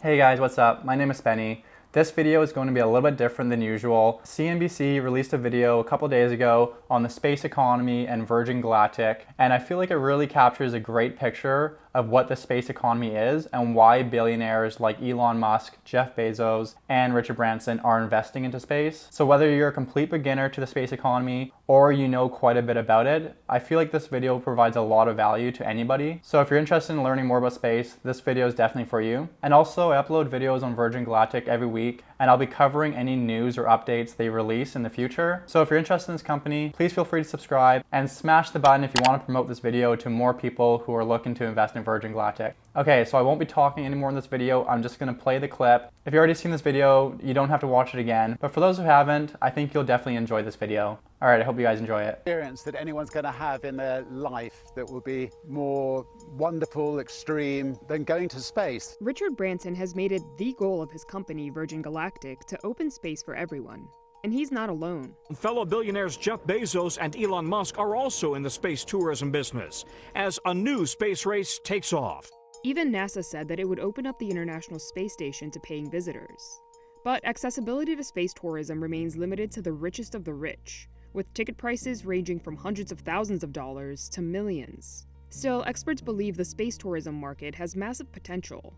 Hey guys, what's up? My name is Benny. This video is going to be a little bit different than usual. CNBC released a video a couple days ago on the space economy and Virgin Galactic, and I feel like it really captures a great picture of what the space economy is and why billionaires like Elon Musk, Jeff Bezos, and Richard Branson are investing into space. So whether you're a complete beginner to the space economy or you know quite a bit about it, I feel like this video provides a lot of value to anybody. So if you're interested in learning more about space, this video is definitely for you. And also, I upload videos on Virgin Galactic every week, and I'll be covering any news or updates they release in the future. So if you're interested in this company, please feel free to subscribe and smash the button if you want to promote this video to more people who are looking to invest in Virgin Galactic. Okay, so I won't be talking anymore in this video. I'm just going to play the clip. If you've already seen this video, you don't have to watch it again. But for those who haven't, I think you'll definitely enjoy this video. All right, I hope you guys enjoy it. Experience that anyone's going to have in their life that will be more wonderful, extreme than going to space. Richard Branson has made it the goal of his company, Virgin Galactic, to open space for everyone. And he's not alone. Fellow billionaires Jeff Bezos and Elon Musk are also in the space tourism business as a new space race takes off. Even NASA said that it would open up the International Space Station to paying visitors. But accessibility to space tourism remains limited to the richest of the rich, with ticket prices ranging from hundreds of thousands of dollars to millions. Still, experts believe the space tourism market has massive potential.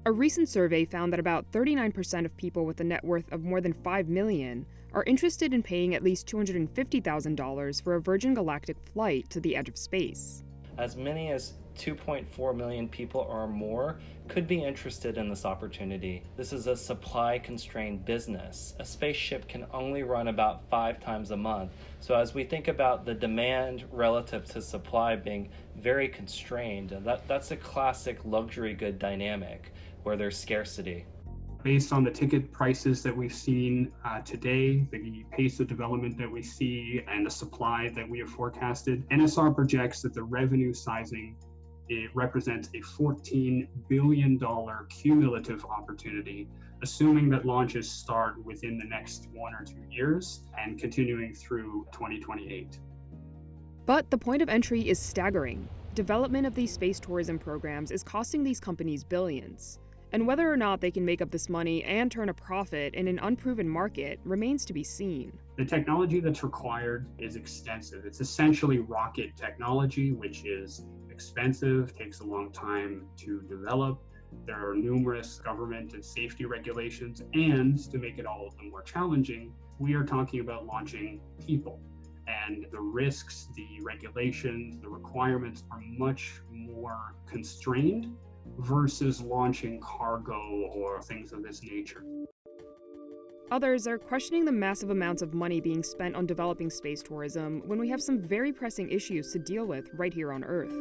A recent survey found that about 39% of people with a net worth of more than $5 million are interested in paying at least $250,000 for a Virgin Galactic flight to the edge of space. As many as 2.4 million people or more could be interested in this opportunity. This is a supply-constrained business. A spaceship can only run about 5 times a month. So as we think about the demand relative to supply being very constrained, that's a classic luxury good dynamic where there's scarcity. Based on the ticket prices that we've seen today, the pace of development that we see, and the supply that we have forecasted, NSR projects that the revenue sizing, it represents a $14 billion cumulative opportunity, assuming that launches start within the next 1 or 2 years and continuing through 2028. But the point of entry is staggering. Development of these space tourism programs is costing these companies billions. And whether or not they can make up this money and turn a profit in an unproven market remains to be seen. The technology that's required is extensive. It's essentially rocket technology, which is expensive, takes a long time to develop. There are numerous government and safety regulations, and to make it all of them more challenging, we are talking about launching people. And the risks, the regulations, the requirements are much more constrained versus launching cargo or things of this nature. Others are questioning the massive amounts of money being spent on developing space tourism when we have some very pressing issues to deal with right here on Earth.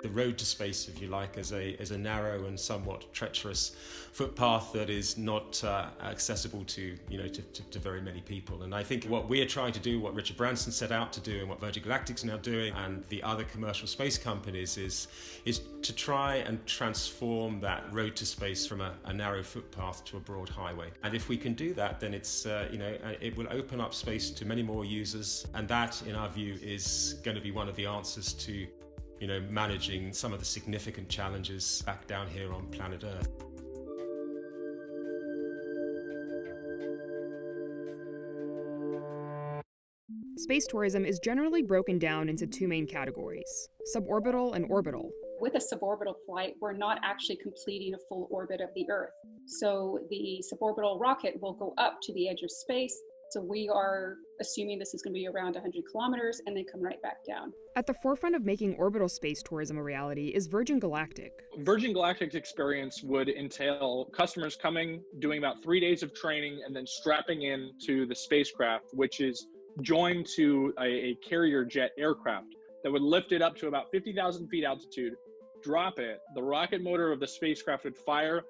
The road to space, if you like, is a narrow and somewhat treacherous footpath that is not accessible to very many people. And I think what we are trying to do, what Richard Branson set out to do, and what Virgin Galactic's now doing, and the other commercial space companies, is to try and transform that road to space from a narrow footpath to a broad highway. And if we can do that, then it will open up space to many more users, and that, in our view, is going to be one of the answers to managing some of the significant challenges back down here on planet Earth. Space tourism is generally broken down into 2 main categories: suborbital and orbital. With a suborbital flight, we're not actually completing a full orbit of the Earth. So the suborbital rocket will go up to the edge of space. So we are assuming this is going to be around 100 kilometers and then come right back down. At the forefront of making orbital space tourism a reality is Virgin Galactic. Virgin Galactic's experience would entail customers coming, doing about 3 days of training, and then strapping in to the spacecraft, which is joined to a carrier jet aircraft that would lift it up to about 50,000 feet altitude, drop it, the rocket motor of the spacecraft would fire,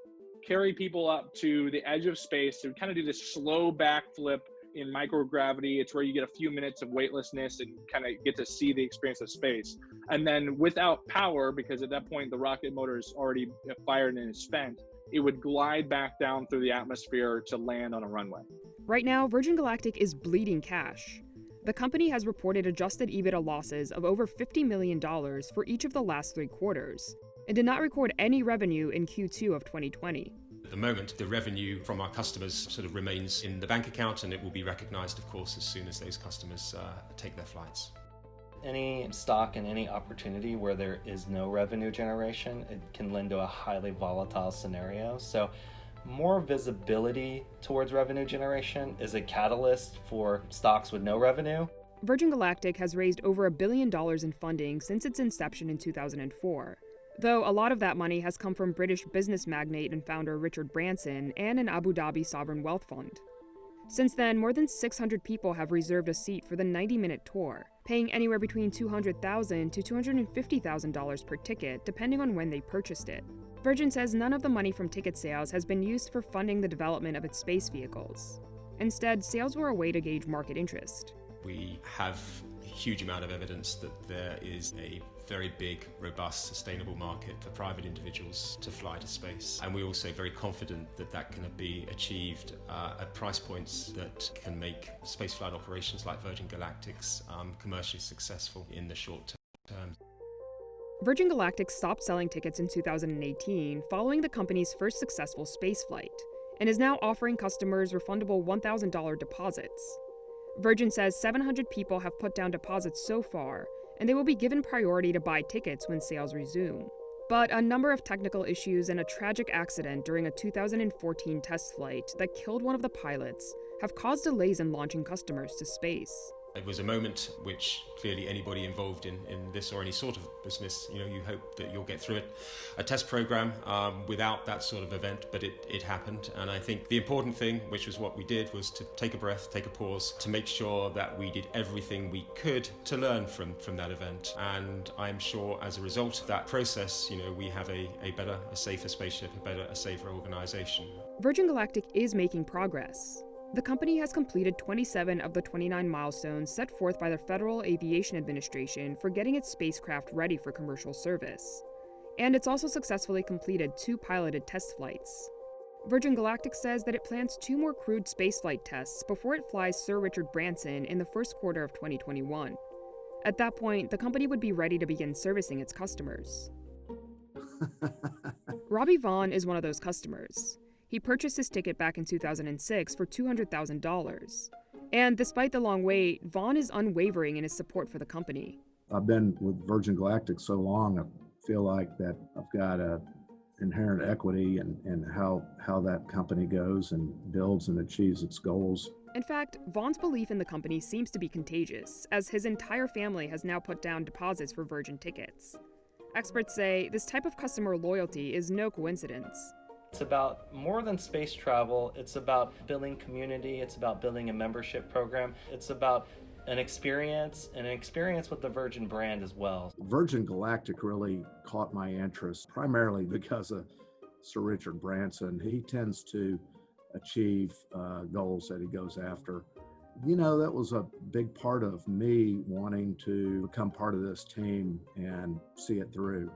carry people up to the edge of space to kind of do this slow backflip in microgravity. It's where you get a few minutes of weightlessness and kind of get to see the experience of space. And then without power, because at that point the rocket motor is already fired and is spent, it would glide back down through the atmosphere to land on a runway. Right now, Virgin Galactic is bleeding cash. The company has reported adjusted EBITDA losses of over $50 million for each of the last 3 quarters. and did not record any revenue in Q2 of 2020. At the moment, the revenue from our customers sort of remains in the bank account, and it will be recognized, of course, as soon as those customers take their flights. Any stock and any opportunity where there is no revenue generation, it can lend to a highly volatile scenario. So more visibility towards revenue generation is a catalyst for stocks with no revenue. Virgin Galactic has raised over $1 billion in funding since its inception in 2004, though a lot of that money has come from British business magnate and founder Richard Branson and an Abu Dhabi sovereign wealth fund. Since then, more than 600 people have reserved a seat for the 90-minute tour, paying anywhere between $200,000 to $250,000 per ticket, depending on when they purchased it. Virgin says none of the money from ticket sales has been used for funding the development of its space vehicles. Instead, sales were a way to gauge market interest. We have a huge amount of evidence that there is a very big, robust, sustainable market for private individuals to fly to space. And we're also very confident that that can be achieved at price points that can make spaceflight operations like Virgin Galactic's commercially successful in the short term. Virgin Galactic stopped selling tickets in 2018 following the company's first successful spaceflight, and is now offering customers refundable $1,000 deposits. Virgin says 700 people have put down deposits so far, and they will be given priority to buy tickets when sales resume. But a number of technical issues and a tragic accident during a 2014 test flight that killed one of the pilots have caused delays in launching customers to space. It was a moment which clearly anybody involved in this or any sort of business, you hope that you'll get through it. A test program without that sort of event, but it happened. And I think the important thing, which was what we did, was to take a breath, take a pause, to make sure that we did everything we could to learn from that event. And I'm sure as a result of that process, we have a better, a safer spaceship, a safer organization. Virgin Galactic is making progress. The company has completed 27 of the 29 milestones set forth by the Federal Aviation Administration for getting its spacecraft ready for commercial service. And it's also successfully completed 2 piloted test flights. Virgin Galactic says that it plans 2 more crewed spaceflight tests before it flies Sir Richard Branson in the first quarter of 2021. At that point, the company would be ready to begin servicing its customers. Robbie Vaughn is one of those customers. He purchased his ticket back in 2006 for $200,000. And despite the long wait, Vaughn is unwavering in his support for the company. I've been with Virgin Galactic so long, I feel like that I've got a inherent equity in how that company goes and builds and achieves its goals. In fact, Vaughn's belief in the company seems to be contagious, as his entire family has now put down deposits for Virgin tickets. Experts say this type of customer loyalty is no coincidence. It's about more than space travel. It's about building community. It's about building a membership program. It's about an experience with the Virgin brand as well. Virgin Galactic really caught my interest, primarily because of Sir Richard Branson. He tends to achieve goals that he goes after. That was a big part of me wanting to become part of this team and see it through.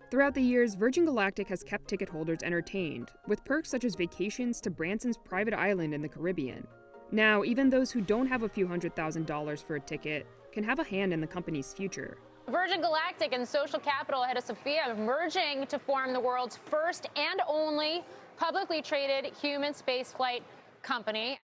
Throughout the years, Virgin Galactic has kept ticket holders entertained, with perks such as vacations to Branson's private island in the Caribbean. Now, even those who don't have a few $100,000 for a ticket can have a hand in the company's future. Virgin Galactic and social capital head of Sophia merging to form the world's first and only publicly traded human spaceflight company.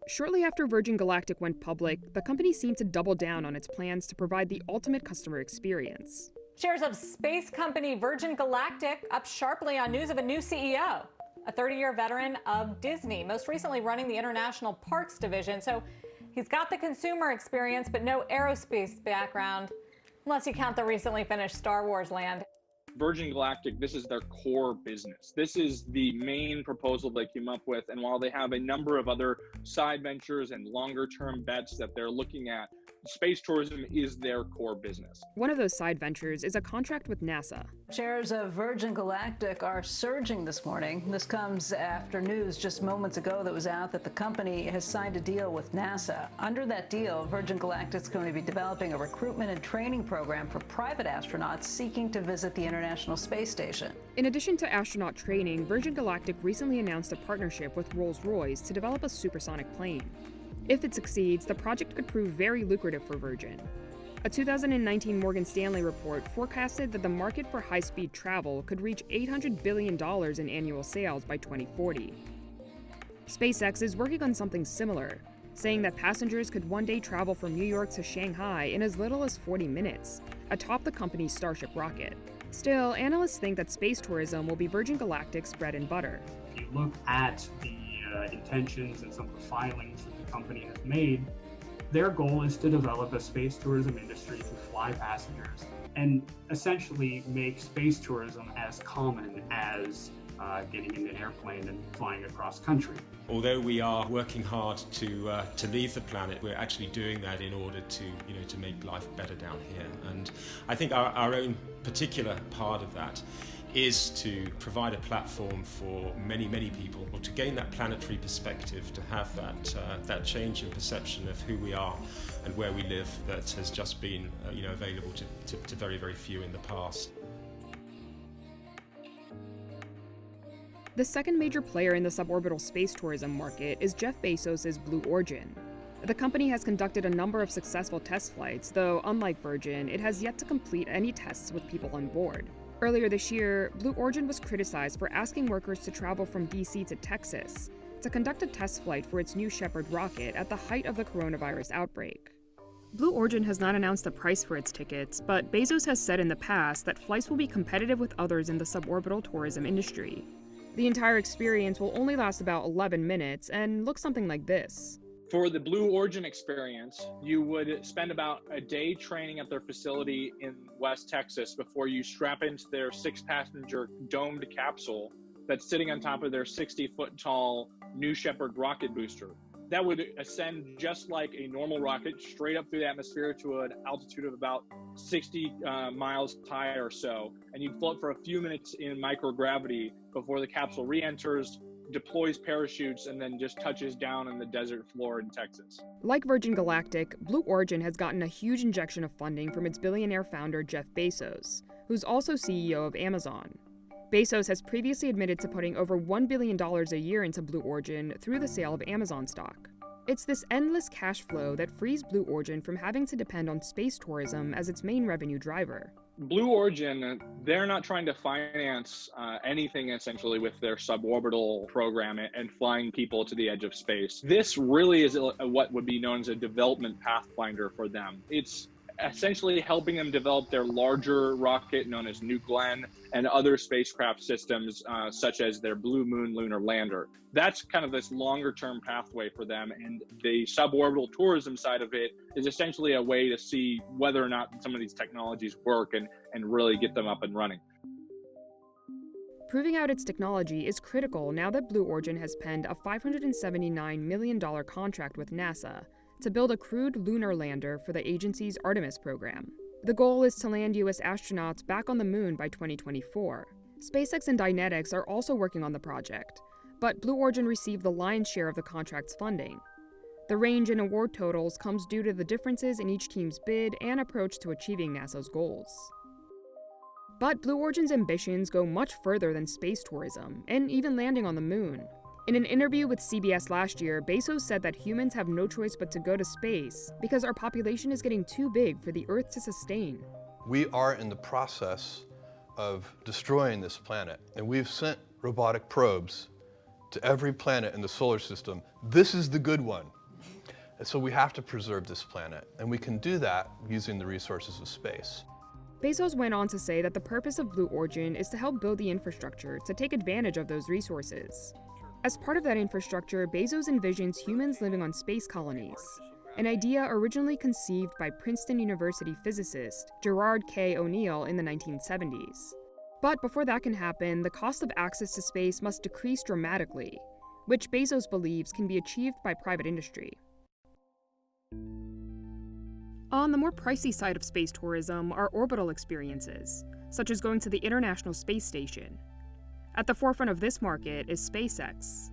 Shortly after Virgin Galactic went public, the company seemed to double down on its plans to provide the ultimate customer experience. Shares of space company Virgin Galactic up sharply on news of a new CEO, a 30-year veteran of Disney, most recently running the International Parks Division. So he's got the consumer experience, but no aerospace background, unless you count the recently finished Star Wars land. Virgin Galactic, this is their core business. This is the main proposal they came up with. And while they have a number of other side ventures and longer-term bets that they're looking at, space tourism is their core business. One of those side ventures is a contract with NASA. Shares of Virgin Galactic are surging this morning. This comes after news just moments ago that was out that the company has signed a deal with NASA. Under that deal, Virgin Galactic is going to be developing a recruitment and training program for private astronauts seeking to visit the International Space Station. In addition to astronaut training, Virgin Galactic recently announced a partnership with Rolls-Royce to develop a supersonic plane. If it succeeds, the project could prove very lucrative for Virgin. A 2019 Morgan Stanley report forecasted that the market for high-speed travel could reach $800 billion in annual sales by 2040. SpaceX is working on something similar, saying that passengers could one day travel from New York to Shanghai in as little as 40 minutes, atop the company's Starship rocket. Still, analysts think that space tourism will be Virgin Galactic's bread and butter. If you look at the intentions and some of the filings that the company has made, their goal is to develop a space tourism industry to fly passengers and essentially make space tourism as common as getting in an airplane and flying across country. Although we are working hard to leave the planet, we're actually doing that in order to make life better down here. And I think our own particular part of that is to provide a platform for many, many people, or to gain that planetary perspective, to have that change in perception of who we are and where we live that has just been available to very, very few in the past. The second major player in the suborbital space tourism market is Jeff Bezos' Blue Origin. The company has conducted a number of successful test flights, though unlike Virgin, it has yet to complete any tests with people on board. Earlier this year, Blue Origin was criticized for asking workers to travel from DC to Texas to conduct a test flight for its New Shepard rocket at the height of the coronavirus outbreak. Blue Origin has not announced the price for its tickets, but Bezos has said in the past that flights will be competitive with others in the suborbital tourism industry. The entire experience will only last about 11 minutes and look something like this. For the Blue Origin experience, you would spend about a day training at their facility in West Texas before you strap into their 6-passenger domed capsule that's sitting on top of their 60-foot tall New Shepard rocket booster. That would ascend just like a normal rocket straight up through the atmosphere to an altitude of about 60 miles high or so. And you'd float for a few minutes in microgravity before the capsule re-enters, deploys parachutes, and then just touches down on the desert floor in Texas. Like Virgin Galactic, Blue Origin has gotten a huge injection of funding from its billionaire founder Jeff Bezos, who's also CEO of Amazon. Bezos has previously admitted to putting over $1 billion a year into Blue Origin through the sale of Amazon stock. It's this endless cash flow that frees Blue Origin from having to depend on space tourism as its main revenue driver. Blue Origin, they're not trying to finance anything essentially with their suborbital program and flying people to the edge of space. This really is what would be known as a development pathfinder for them. It's essentially helping them develop their larger rocket known as New Glenn and other spacecraft systems such as their Blue Moon lunar lander. That's kind of this longer term pathway for them, and the suborbital tourism side of it is essentially a way to see whether or not some of these technologies work and really get them up and running. Proving out its technology is critical now that Blue Origin has penned a $579 million contract with NASA to build a crewed lunar lander for the agency's Artemis program. The goal is to land U.S. astronauts back on the moon by 2024. SpaceX and Dynetics are also working on the project, but Blue Origin received the lion's share of the contract's funding. The range in award totals comes due to the differences in each team's bid and approach to achieving NASA's goals. But Blue Origin's ambitions go much further than space tourism, and even landing on the moon. In an interview with CBS last year, Bezos said that humans have no choice but to go to space because our population is getting too big for the Earth to sustain. We are in the process of destroying this planet, and we've sent robotic probes to every planet in the solar system. This is the good one. And so we have to preserve this planet, and we can do that using the resources of space. Bezos went on to say that the purpose of Blue Origin is to help build the infrastructure to take advantage of those resources. As part of that infrastructure, Bezos envisions humans living on space colonies, an idea originally conceived by Princeton University physicist Gerard K. O'Neill in the 1970s. But before that can happen, the cost of access to space must decrease dramatically, which Bezos believes can be achieved by private industry. On the more pricey side of space tourism are orbital experiences, such as going to the International Space Station. At the forefront of this market is SpaceX.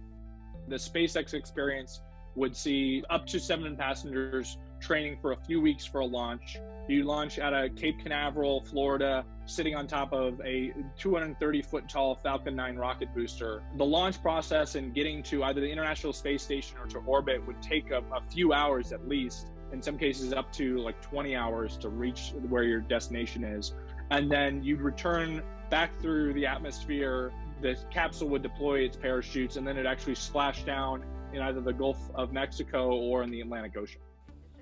The SpaceX experience would see up to 7 passengers training for a few weeks for a launch. You launch out of Cape Canaveral, Florida, sitting on top of a 230-foot tall Falcon 9 rocket booster. The launch process and getting to either the International Space Station or to orbit would take a few hours at least. in some cases up to like 20 hours to reach where your destination is. And then you'd return back through the atmosphere. The capsule would deploy its parachutes, and then it actually splashed down in either the Gulf of Mexico or in the Atlantic Ocean.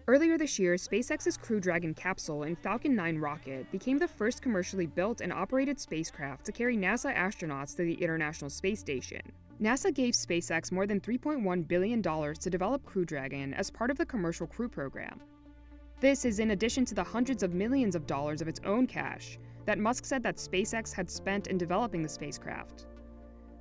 Earlier this year, SpaceX's Crew Dragon capsule and Falcon 9 rocket became the first commercially built and operated spacecraft to carry NASA astronauts to the International Space Station. NASA gave SpaceX more than $3.1 billion to develop Crew Dragon as part of the Commercial Crew Program. This is in addition to the hundreds of millions of dollars of its own cash that Musk said that SpaceX had spent in developing the spacecraft.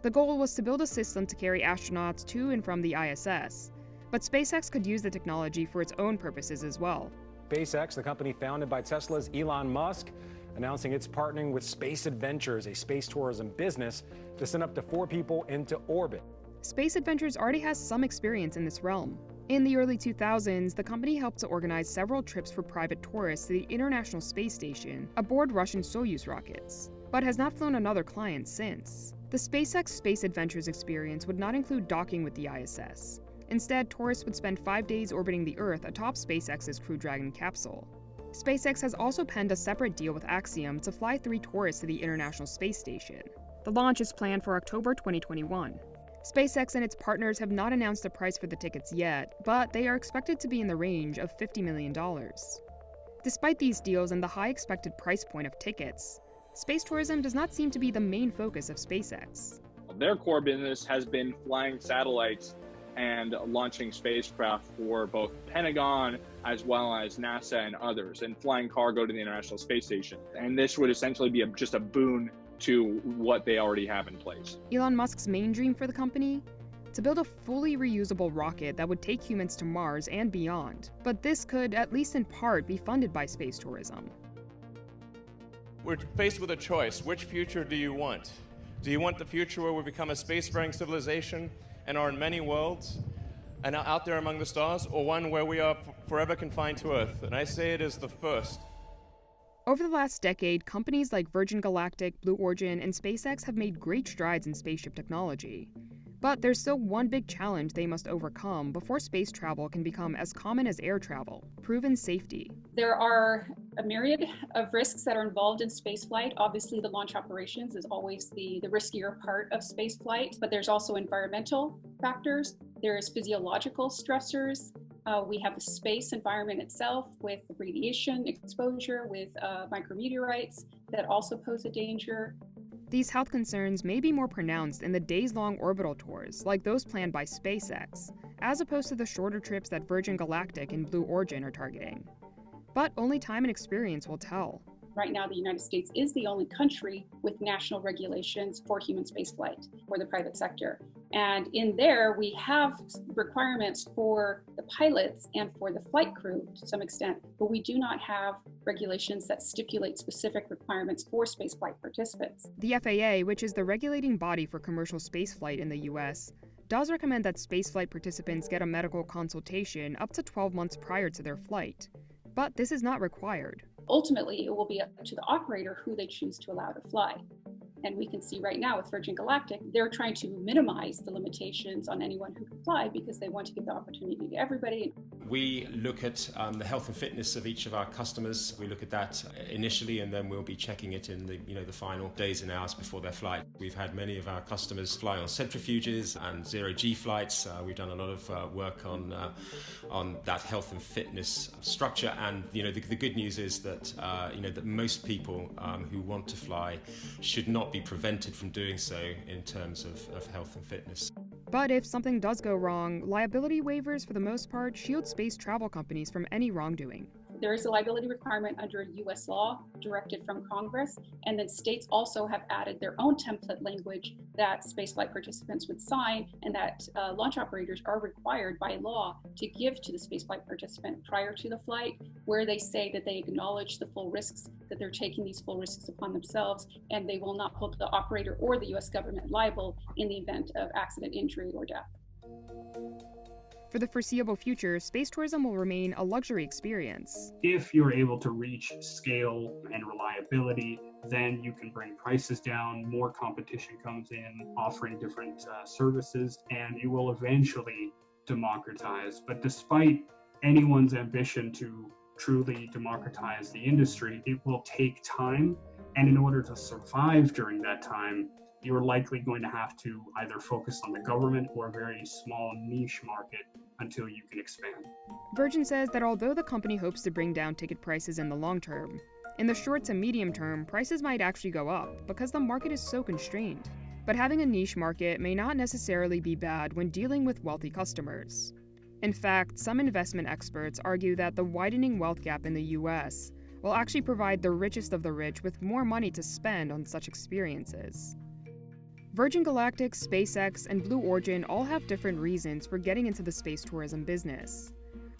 The goal was to build a system to carry astronauts to and from the ISS, but SpaceX could use the technology for its own purposes as well. SpaceX, the company founded by Tesla's Elon Musk, announcing it's partnering with Space Adventures, a space tourism business, to send up to 4 people into orbit. Space Adventures already has some experience in this realm. In the early 2000s, the company helped to organize several trips for private tourists to the International Space Station aboard Russian Soyuz rockets, but has not flown another client since. The SpaceX Space Adventures experience would not include docking with the ISS. Instead, tourists would spend 5 days orbiting the Earth atop SpaceX's Crew Dragon capsule. SpaceX has also penned a separate deal with Axiom to fly 3 tourists to the International Space Station. The launch is planned for October 2021. SpaceX and its partners have not announced a price for the tickets yet, but they are expected to be in the range of $50 million. Despite these deals and the high expected price point of tickets, space tourism does not seem to be the main focus of SpaceX. Their core business has been flying satellites and launching spacecraft for both Pentagon as well as NASA and others, and flying cargo to the International Space Station. And this would essentially be just a boon to what they already have in place. Elon Musk's main dream for the company? To build a fully reusable rocket that would take humans to Mars and beyond. But this could, at least in part, be funded by space tourism. We're faced with a choice. Which future do you want? Do you want the future where we become a spacefaring civilization and are in many worlds and are out there among the stars, or one where we are forever confined to Earth? And I say it is the first. Over the last decade, companies like Virgin Galactic, Blue Origin, and SpaceX have made great strides in spaceship technology. But there's still one big challenge they must overcome before space travel can become as common as air travel: proven safety. There are a myriad of risks that are involved in spaceflight. Obviously, the launch operations is always the riskier part of spaceflight, but there's also environmental factors. There's physiological stressors. We have the space environment itself with radiation exposure, with micrometeorites that also pose a danger. These health concerns may be more pronounced in the days-long orbital tours, like those planned by SpaceX, as opposed to the shorter trips that Virgin Galactic and Blue Origin are targeting. But only time and experience will tell. Right now, the United States is the only country with national regulations for human spaceflight for the private sector. And in there, we have requirements for the pilots and for the flight crew to some extent, but we do not have regulations that stipulate specific requirements for spaceflight participants. The FAA, which is the regulating body for commercial spaceflight in the US, does recommend that spaceflight participants get a medical consultation up to 12 months prior to their flight. But this is not required. Ultimately, it will be up to the operator who they choose to allow to fly. And we can see right now with Virgin Galactic, they're trying to minimize the limitations on anyone who can fly because they want to give the opportunity to everybody. We look at the health and fitness of each of our customers. We look at that initially, and then we'll be checking it in the final days and hours before their flight. We've had many of our customers fly on centrifuges and zero-G flights. We've done a lot of work on that health and fitness structure. And the good news is that that most people who want to fly should not be prevented from doing so in terms of health and fitness. But if something does go wrong, liability waivers for the most part shield space travel companies from any wrongdoing. There is a liability requirement under U.S. law directed from Congress, and then states also have added their own template language that spaceflight participants would sign, and that launch operators are required by law to give to the spaceflight participant prior to the flight, where they say that they acknowledge the full risks, that they're taking these full risks upon themselves, and they will not hold the operator or the U.S. government liable in the event of accident, injury, or death. For the foreseeable future, space tourism will remain a luxury experience. If you're able to reach scale and reliability, then you can bring prices down, more competition comes in, offering different services, and you will eventually democratize. But despite anyone's ambition to truly democratize the industry, it will take time. And in order to survive during that time, you're likely going to have to either focus on the government or a very small niche market until you can expand. Virgin says that although the company hopes to bring down ticket prices in the long term, in the short to medium term, prices might actually go up because the market is so constrained. But having a niche market may not necessarily be bad when dealing with wealthy customers. In fact, some investment experts argue that the widening wealth gap in the US will actually provide the richest of the rich with more money to spend on such experiences. Virgin Galactic, SpaceX, and Blue Origin all have different reasons for getting into the space tourism business.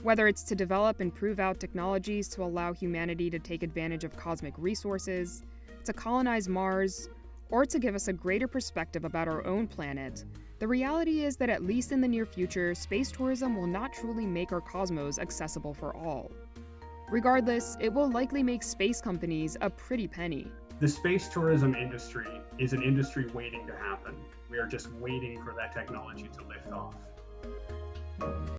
Whether it's to develop and prove out technologies to allow humanity to take advantage of cosmic resources, to colonize Mars, or to give us a greater perspective about our own planet, the reality is that at least in the near future, space tourism will not truly make our cosmos accessible for all. Regardless, it will likely make space companies a pretty penny. The space tourism industry is an industry waiting to happen. We are just waiting for that technology to lift off.